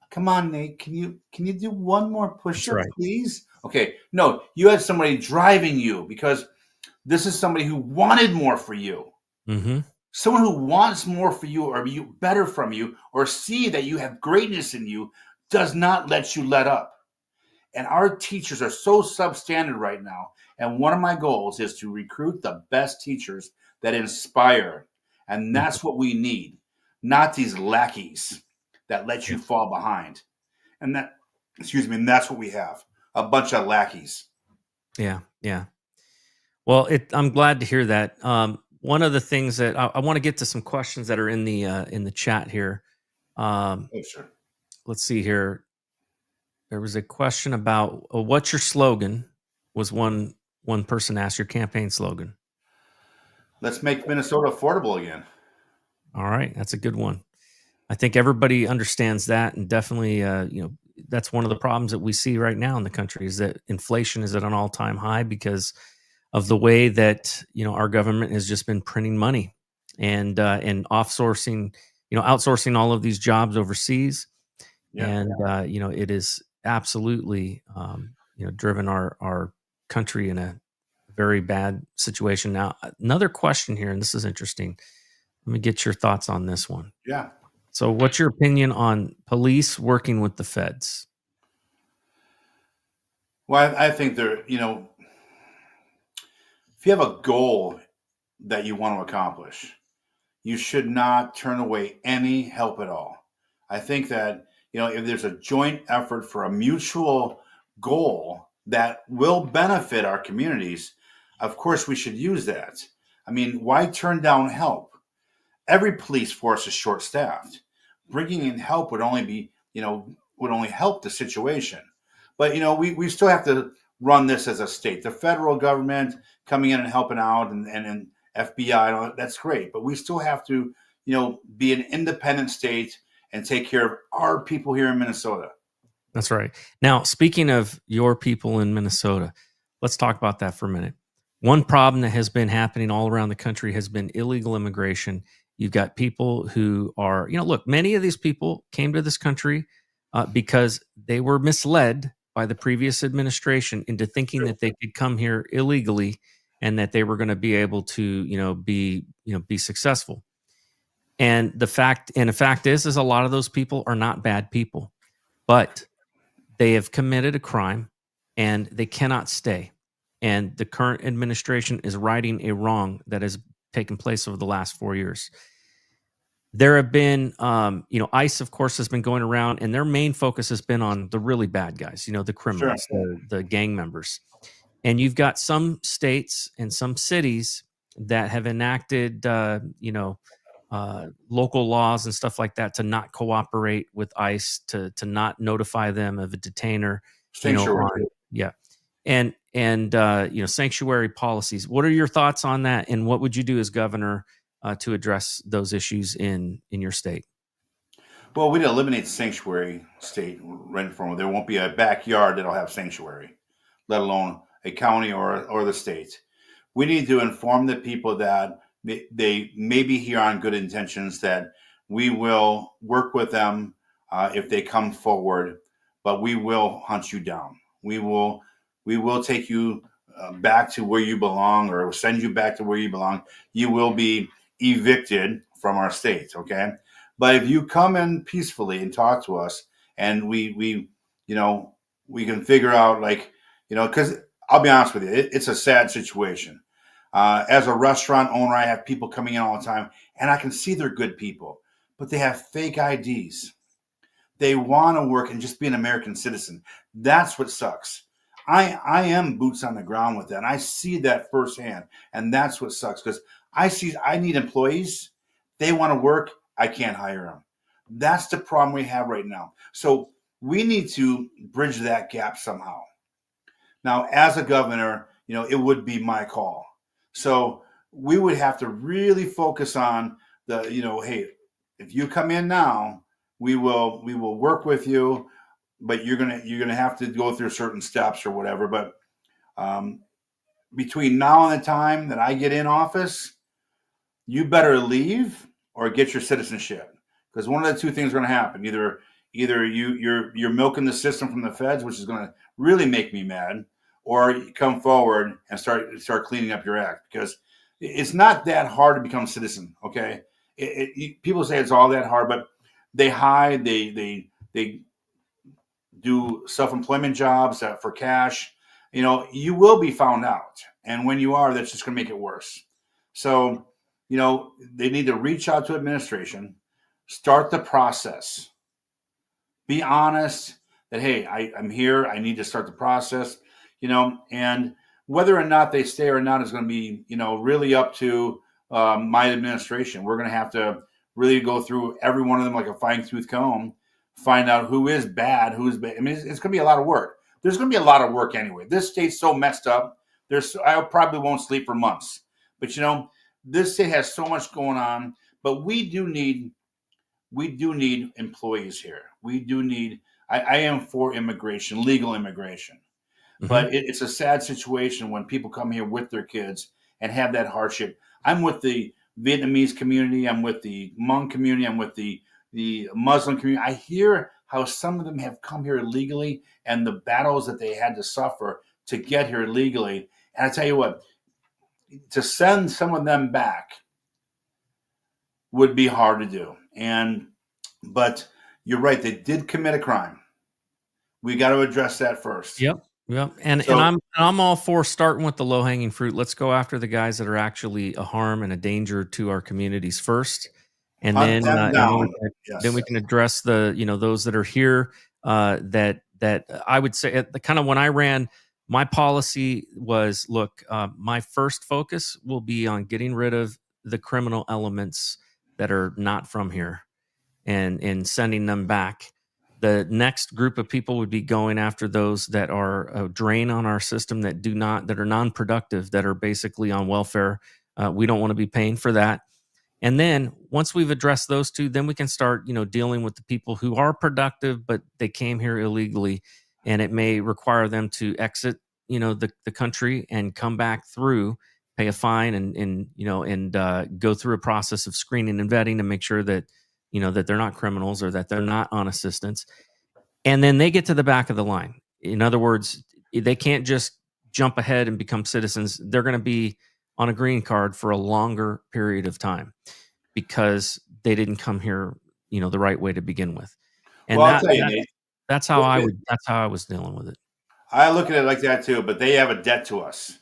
Come on, Nate, can you do one more push-up, please? Okay, no, you had somebody driving you, because this is somebody who wanted more for you. Mm-hmm. Someone who wants more for you, or you better from you, or see that you have greatness in you, does not let you let up. And our teachers are so substandard right now. And one of my goals is to recruit the best teachers that inspire. And that's what we need, not these lackeys that let you fall behind. And that's what we have, a bunch of lackeys. Yeah. Well, I'm glad to hear that. One of the things that I want to get to some questions that are in the chat here. Sure. Let's see here. There was a question about what's your slogan? Was one person asked your campaign slogan. Let's make Minnesota affordable again. All right, that's a good one. I think everybody understands that, and definitely, that's one of the problems that we see right now in the country is that inflation is at an all-time high because of the way that our government has just been printing money and outsourcing all of these jobs overseas, and it is absolutely driven our country in a very bad situation. Now, another question here, and this is interesting. Let me get your thoughts on this one. Yeah. So what's your opinion on police working with the feds? Well, I think if you have a goal that you want to accomplish, you should not turn away any help at all. I think that, if there's a joint effort for a mutual goal that will benefit our communities, of course we should use that. I mean, why turn down help? Every police force is short-staffed. Bringing in help would only help the situation. But, we still have to run this as a state. The federal government coming in and helping out and FBI, that's great. But we still have to, be an independent state and take care of our people here in Minnesota. That's right. Now, speaking of your people in Minnesota, let's talk about that for a minute. One problem that has been happening all around the country has been illegal immigration. You've got people who are, look, many of these people came to this country because they were misled by the previous administration into thinking that they could come here illegally and that they were going to be able to, be successful. And the fact is a lot of those people are not bad people, but they have committed a crime and they cannot stay. And the current administration is righting a wrong that has taken place over the last 4 years. There have been, ICE, of course, has been going around, and their main focus has been on the really bad guys, the criminals, the gang members. And you've got some states and some cities that have enacted, local laws and stuff like that to not cooperate with ICE, to not notify them of a detainer. Sanctuary. Yeah, and sanctuary policies. What are your thoughts on that? And what would you do as governor to address those issues in your state? Well, we'd eliminate sanctuary state right from. There won't be a backyard that'll have sanctuary, let alone a county or the state. We need to inform the people that they may be here on good intentions, that we will work with them if they come forward, but we will hunt you down. We will take you back to where you belong, or send you back to where you belong. You will be evicted from our state, okay? But if you come in peacefully and talk to us, and we can figure out, because I'll be honest with you, it's a sad situation. As a restaurant owner, I have people coming in all the time, and I can see they're good people, but they have fake IDs. They want to work and just be an American citizen. That's what sucks. I am boots on the ground with that, and I see that firsthand, and that's what sucks, because I need employees. They want to work. I can't hire them. That's the problem we have right now. So we need to bridge that gap somehow. Now, as a governor, it would be my call. So we would have to really focus on hey, if you come in now, we will work with you, but you're gonna have to go through certain steps or whatever. But between now and the time that I get in office, you better leave or get your citizenship, because one of the two things are going to happen. Either you're milking the system from the feds, which is going to really make me mad, or you come forward and start cleaning up your act, because it's not that hard to become a citizen. Okay, people say it's all that hard, but they hide, they do self-employment jobs for cash. You will be found out, and when you are, that's just going to make it worse. So they need to reach out to administration, start the process, be honest that, hey, I'm here, I need to start the process, and whether or not they stay or not is going to be, really up to my administration. We're going to have to really go through every one of them like a fine-tooth comb, find out who is bad, who's bad. I mean, it's going to be a lot of work. There's going to be a lot of work anyway. This state's so messed up. I probably won't sleep for months, but this state has so much going on, but we do need employees here. We do need, I am for immigration, legal immigration, but it's a sad situation when people come here with their kids and have that hardship. I'm with the Vietnamese community. I'm with the Hmong community. I'm with the Muslim community. I hear how some of them have come here illegally and the battles that they had to suffer to get here legally. And I tell you what, to send some of them back would be hard to do. But you're right, they did commit a crime. We got to address that first. Yep. And I'm all for starting with the low-hanging fruit. Let's go after the guys that are actually a harm and a danger to our communities first. And then we can address those that are here that I would say kind of when I ran, my policy was, look, my first focus will be on getting rid of the criminal elements that are not from here and sending them back. The next group of people would be going after those that are a drain on our system, that are non-productive, that are basically on welfare. We don't want to be paying for that. And then once we've addressed those two, then we can start, dealing with the people who are productive, but they came here illegally, and it may require them to exit, the country and come back through, pay a fine, and go through a process of screening and vetting to make sure that, that they're not criminals or that they're not on assistance. And then they get to the back of the line. In other words, they can't just jump ahead and become citizens. They're going to be on a green card for a longer period of time because they didn't come here, the right way to begin with. And well, I'll tell you, Nate, that's how I was dealing with it. I look at it like that too, but they have a debt to us.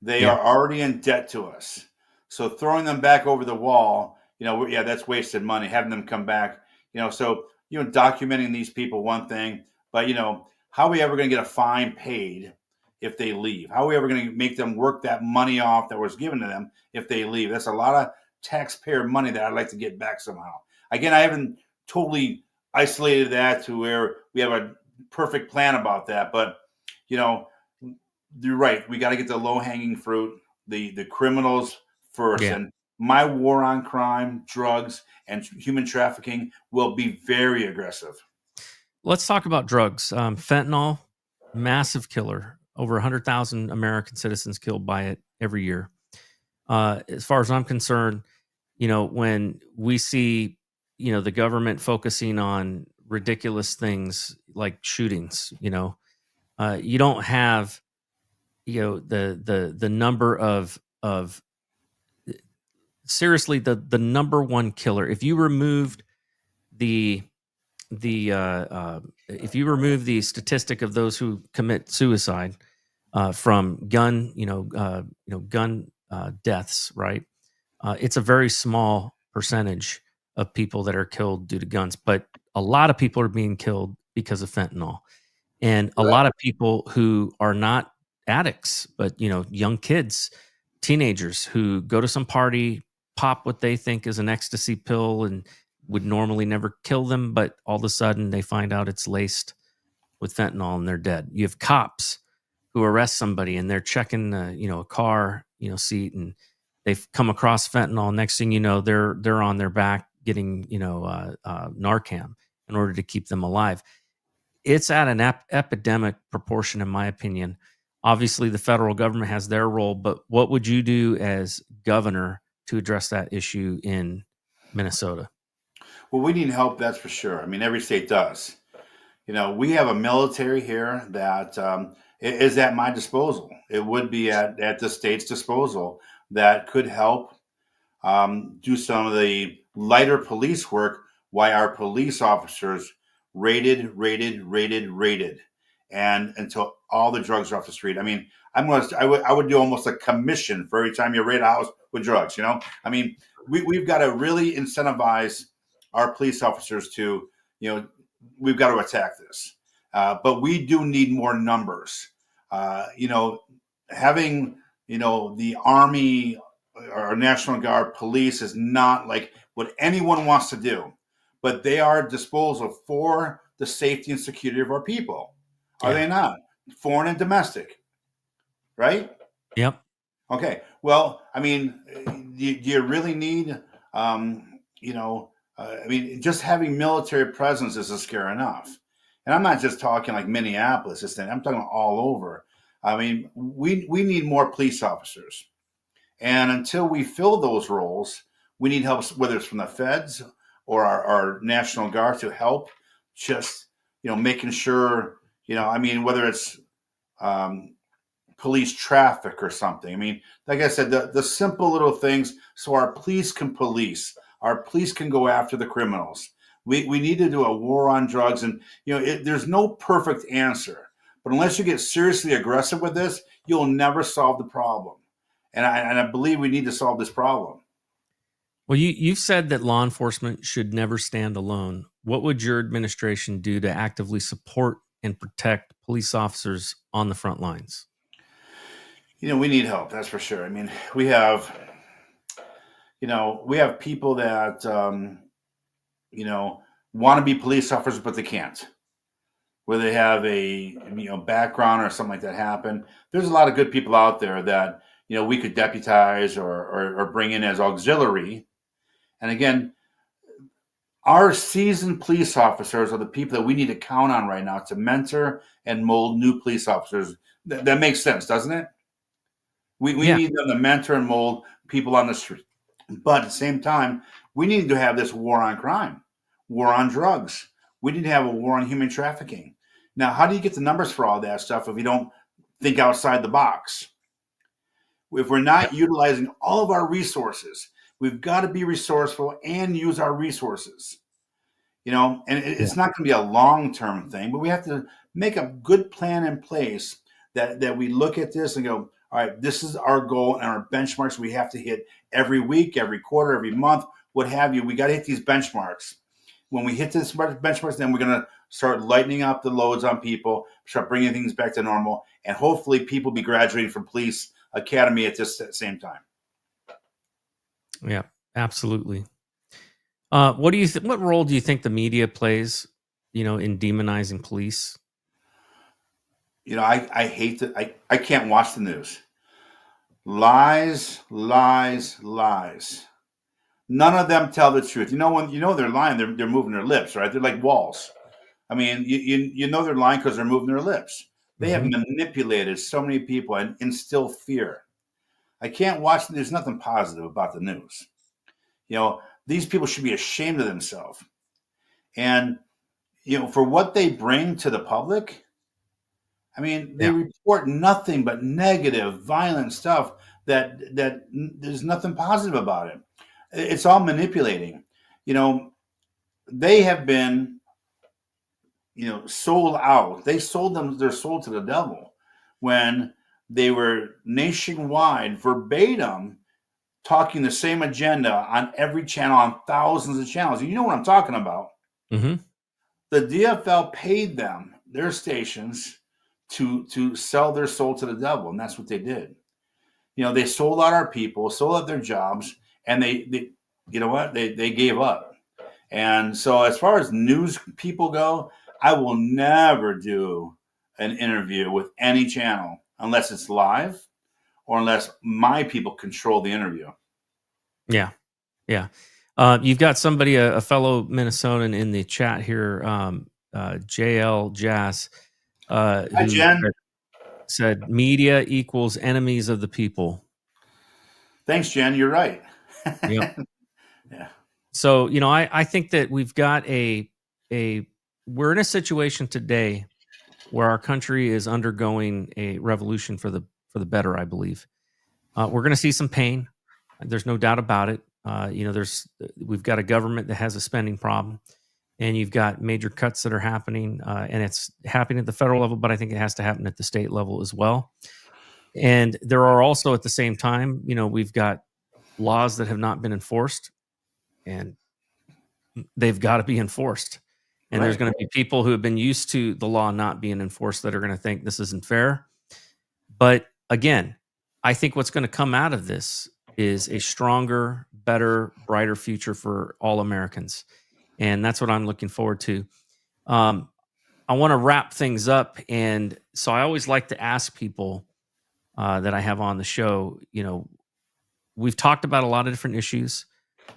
They are already in debt to us. So throwing them back over the wall, that's wasted money. Having them come back, documenting these people, one thing, but how are we ever going to get a fine paid if they leave? How are we ever going to make them work that money off that was given to them if they leave? That's a lot of taxpayer money that I'd like to get back somehow. Again, I haven't totally isolated that to where we have a perfect plan about that, but you're right. We got to get the low-hanging fruit, the criminals first. Yeah. And my war on crime, drugs, and human trafficking will be very aggressive. Let's talk about drugs. Fentanyl, massive killer. Over 100,000 American citizens killed by it every year. As far as I'm concerned, when we see, the government focusing on ridiculous things like shootings, you don't have, the number of seriously, the number one killer. If you removed if you remove the statistic of those who commit suicide from gun deaths, right? It's a very small percentage of people that are killed due to guns, but a lot of people are being killed because of fentanyl, and a lot of people who are not addicts, but young kids, teenagers who go to some party, pop what they think is an ecstasy pill and would normally never kill them, but all of a sudden they find out it's laced with fentanyl and they're dead. You have cops who arrest somebody and they're checking a car seat, and they've come across fentanyl. Next thing you know, they're on their back getting Narcan in order to keep them alive. It's at an epidemic proportion, in my opinion. Obviously, the federal government has their role, but what would you do as governor to address that issue in Minnesota? Well, we need help, that's for sure. I mean, every state does. We have a military here that is at my disposal. It would be at the state's disposal that could help do some of the lighter police work while our police officers raided, and until all the drugs are off the street. I mean, I would do almost a commission for every time you raid a house with drugs. I mean, we've got to really incentivize our police officers to, we've got to attack this. But we do need more numbers. Having, the Army or National Guard police is not like what anyone wants to do, but they are disposal for the safety and security of our people. Are they not? Foreign and domestic, right? Yep. Okay. Well, I mean, do you really need, just having military presence is scary enough. And I'm not just talking like Minneapolis, I'm talking about all over. I mean, we need more police officers. And until we fill those roles, we need help, whether it's from the feds or our National Guard, to help just, making sure, whether it's police traffic or something. I mean, like I said, the simple little things so our police can police. Our police can go after the criminals. We need to do a war on drugs. And, there's no perfect answer. But unless you get seriously aggressive with this, you'll never solve the problem. And I believe we need to solve this problem. Well, you've said that law enforcement should never stand alone. What would your administration do to actively support and protect police officers on the front lines? We need help, that's for sure. I mean, we have people that, want to be police officers, but they can't. Where they have a, background or something like that happen. There's a lot of good people out there that, we could deputize or bring in as auxiliary. And again, our seasoned police officers are the people that we need to count on right now to mentor and mold new police officers. That makes sense, doesn't it? We need them to mentor and mold people on the street. But at the same time, we need to have this war on crime, war on drugs. We need to have a war on human trafficking. Now, how do you get the numbers for all that stuff if you don't think outside the box? If we're not utilizing all of our resources, we've got to be resourceful and use our resources. And it's not going to be a long-term thing, but we have to make a good plan in place that we look at this and go, all right, this is our goal and our benchmarks we have to hit every week, every quarter, every month, what have you. We got to hit these benchmarks. When we hit this benchmarks, then we're going to start lightening up the loads on people, start bringing things back to normal, and hopefully people be graduating from police academy at this same time. Yeah. Absolutely. What role do you think the media plays, in demonizing police? I hate that. I can't watch the news. Lies, lies, lies. None of them tell the truth. When they're lying, they're moving their lips, right? They're like walls. I mean, you know they're lying because they're moving their lips. They have manipulated so many people and instill fear. I can't watch. There's nothing positive about the news. These people should be ashamed of themselves. And for what they bring to the public, I mean, they Yeah. report nothing but negative, violent stuff that there's nothing positive about it. It's all manipulating. They have been, sold out. They sold their soul to the devil when they were nationwide, verbatim, talking the same agenda on every channel, on thousands of channels. You know what I'm talking about. Mm-hmm. The DFL paid them, their stations, to sell their soul to the devil, and that's what they did. They sold out our people, sold out their jobs, and they you know what? They gave up. And so as far as news people go, I will never do an interview with any channel unless it's live or unless my people control the interview. Yeah. Yeah. You've got somebody, a fellow Minnesotan in the chat here, JL Jazz, Hi, who Jen. said media equals enemies of the people. Thanks, Jen. You're right. Yeah. Yeah. So, I think that we've got we're in a situation today where our country is undergoing a revolution for the better, I believe. We're going to see some pain. There's no doubt about it. We've got a government that has a spending problem, and you've got major cuts that are happening, and it's happening at the federal level, but I think it has to happen at the state level as well. And there are also, at the same time, we've got laws that have not been enforced, and they've got to be enforced. And There's going to be people who have been used to the law not being enforced that are going to think this isn't fair. But again, I think what's going to come out of this is a stronger, better, brighter future for all Americans. And that's what I'm looking forward to. I want to wrap things up. And so I always like to ask people that I have on the show, we've talked about a lot of different issues,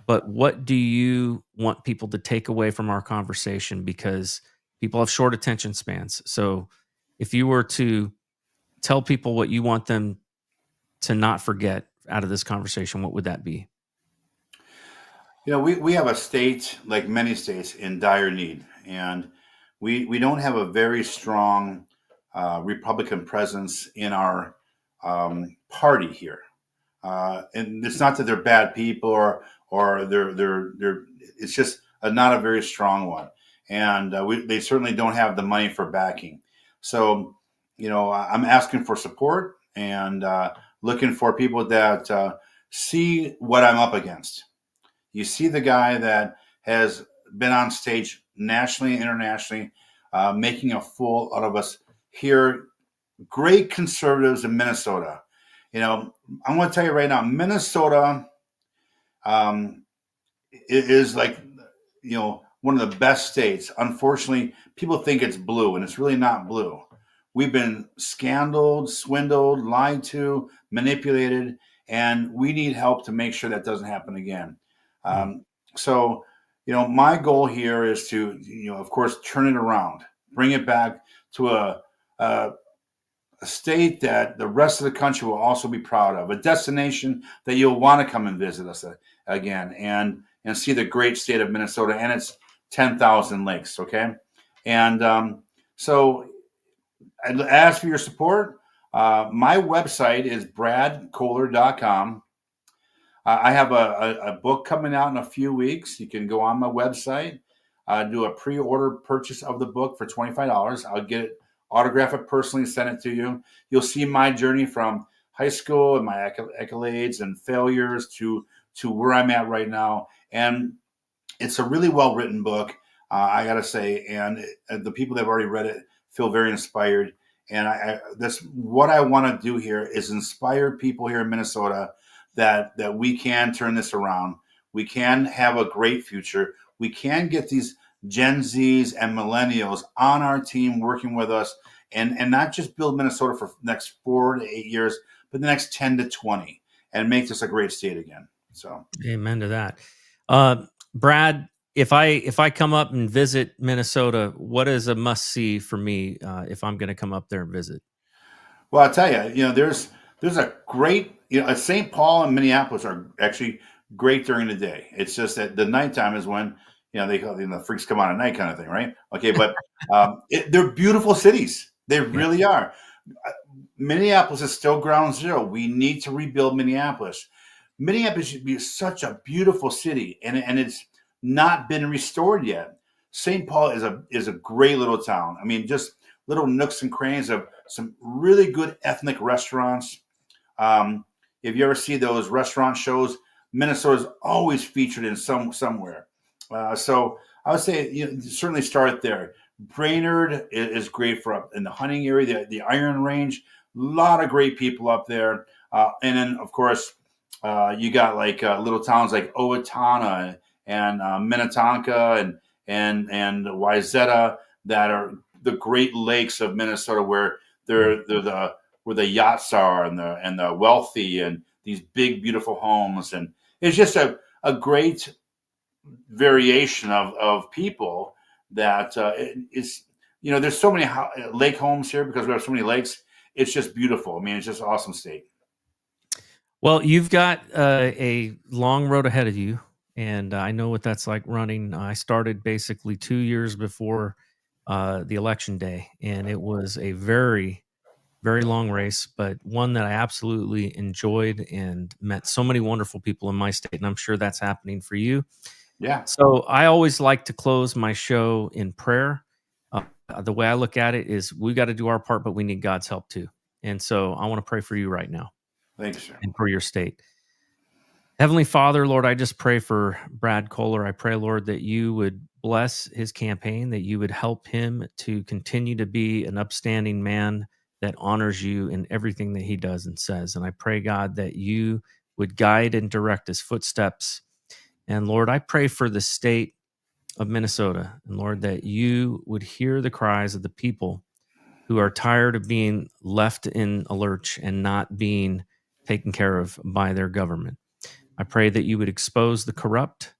but what do you want people to take away from our conversation? Because people have short attention spans. So if you were to tell people what you want them to not forget out of this conversation, what would that be? We have a state, like many states, in dire need. And we don't have a very strong Republican presence in our party here. And it's not that they're bad people or they're it's just not a very strong one. And they certainly don't have the money for backing. So, I'm asking for support and looking for people that see what I'm up against. You see the guy that has been on stage nationally and internationally, making a fool out of us here. Great conservatives in Minnesota. I'm going to tell you right now, Minnesota is like, one of the best states. Unfortunately, people think it's blue, and it's really not blue. We've been scandaled, swindled, lied to, manipulated, and we need help to make sure that doesn't happen again. So, my goal here is to, of course, turn it around, bring it back to a state that the rest of the country will also be proud of, a destination that you'll want to come and visit us again and see the great state of Minnesota and its 10,000 lakes. Okay. And so I ask for your support. My website is bradkohler.com. I have a book coming out in a few weeks. You can go on my website, do a pre-order purchase of the book for $25. I'll get it, autograph it personally, send it to you. You'll see my journey from high school and my accolades and failures to where I'm at right now. And it's a really well-written book, I got to say. And the people that have already read it feel very inspired. And that's what I want to do here is inspire people here in Minnesota that we can turn this around. We can have a great future. We can get these Gen Zs and millennials on our team working with us and not just build Minnesota for the next 4 to 8 years, but the next 10 to 20 and make this a great state again. So, amen to that. Brad, if I come up and visit Minnesota, what is a must see for me if I'm going to come up there and visit? well, I'll tell you, there's a great, St. Paul and Minneapolis are actually great during the day. It's just that the nighttime is when, they call the freaks come out at night kind of thing, right? Okay, but they're beautiful cities. They really are. Minneapolis is still ground zero. We need to rebuild Minneapolis. Minneapolis should be such a beautiful city, and it's not been restored yet. St. Paul is a great little town. I mean, just little nooks and crannies of some really good ethnic restaurants. If you ever see those restaurant shows, Minnesota's always featured in somewhere. So I would say certainly start there. Brainerd is great for in the hunting area, the Iron Range. A lot of great people up there, and then of course you got like little towns like Owatonna and Minnetonka and Wayzata that are the Great Lakes of Minnesota, where they're where the yachts are and the wealthy and these big beautiful homes, and it's just a great variation of people that is there's so many lake homes here because we have so many lakes. It's just beautiful. I mean, it's just an awesome state. Well, you've got a long road ahead of you, and I know what that's like running. I started basically 2 years before the election day, and it was a very, very long race, but one that I absolutely enjoyed and met so many wonderful people in my state, and I'm sure that's happening for you. Yeah. So I always like to close my show in prayer. The way I look at it is we got to do our part, but we need God's help too. And so I want to pray for you right now. Thanks, sir. And for your state. Heavenly Father, Lord, I just pray for Brad Kohler. I pray, Lord, that you would bless his campaign, that you would help him to continue to be an upstanding man that honors you in everything that he does and says. And I pray, God, that you would guide and direct his footsteps. And Lord, I pray for the state of Minnesota. And Lord, that you would hear the cries of the people who are tired of being left in a lurch and not being taken care of by their government. I pray that you would expose the corrupt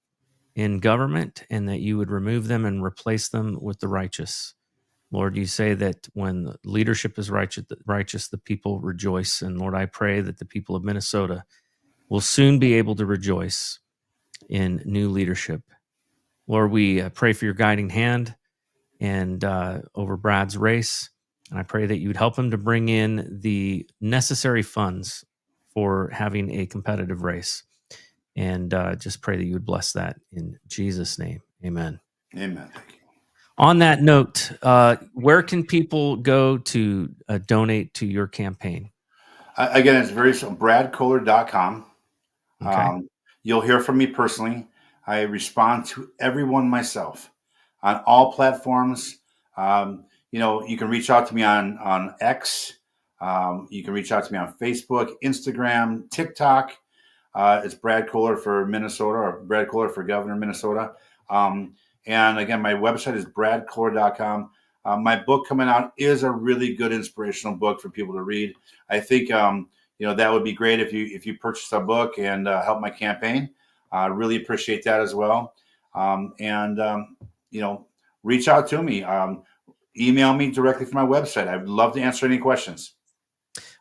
in government and that you would remove them and replace them with the righteous. Lord, you say that when the leadership is righteous, the people rejoice. And Lord, I pray that the people of Minnesota will soon be able to rejoice in new leadership. Lord, we pray for your guiding hand and over Brad's race. And I pray that you would help him to bring in the necessary funds for having a competitive race. And just pray that you would bless that in Jesus' name. Amen. Amen. Thank you. On that note, where can people go to donate to your campaign? Again, it's very simple. BradKohler.com. Okay. You'll hear from me personally. I respond to everyone myself on all platforms. You can reach out to me on X. You can reach out to me on Facebook, Instagram, TikTok. It's Brad Kohler for Minnesota, or Brad Kohler for Governor of Minnesota. And again, my website is bradkohler.com. My book coming out is a really good inspirational book for people to read. I think that would be great if you purchase a book and help my campaign. I really appreciate that as well. Reach out to me. Email me directly from my website. I'd love to answer any questions.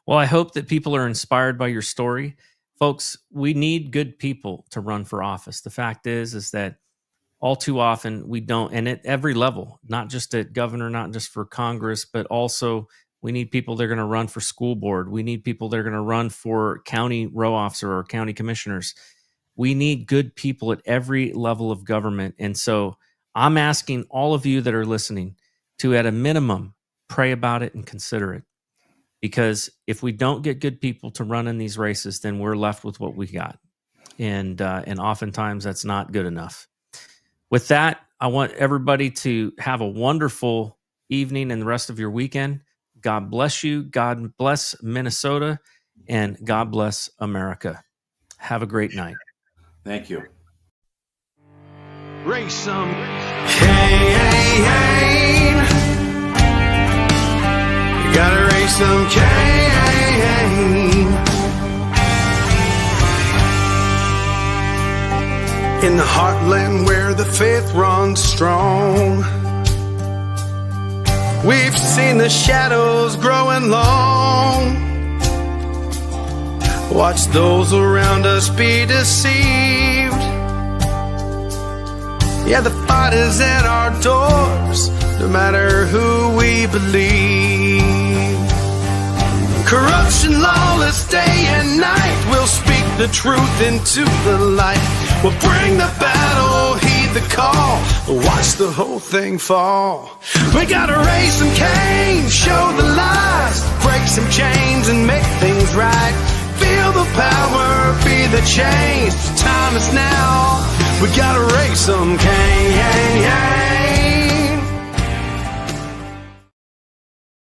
Well, I hope that people are inspired by your story. Folks, we need good people to run for office. The fact is that all too often we don't, and at every level, not just at governor, not just for Congress, but also we need people that are going to run for school board. We need people that are going to run for county row officer or county commissioners. We need good people at every level of government. And so I'm asking all of you that are listening to, at a minimum, pray about it and consider it. Because if we don't get good people to run in these races, then we're left with what we got. And oftentimes that's not good enough. With that, I want everybody to have a wonderful evening and the rest of your weekend. God bless you. God bless Minnesota. And God bless America. Have a great night. Thank you. raise some Cain. You gotta raise some Cain. In the heartland where the faith runs strong, we've seen the shadows growing long. Watch those around us be deceived. Yeah, the fight is at our doors, no matter who we believe. Corruption, lawless, day and night, we'll speak the truth into the light. We'll bring the battle, heed the call, watch the whole thing fall. We gotta raise some Cain, show the lies, break some chains and make things right. Feel the power, be the change, time is now. We gotta raise some Cain.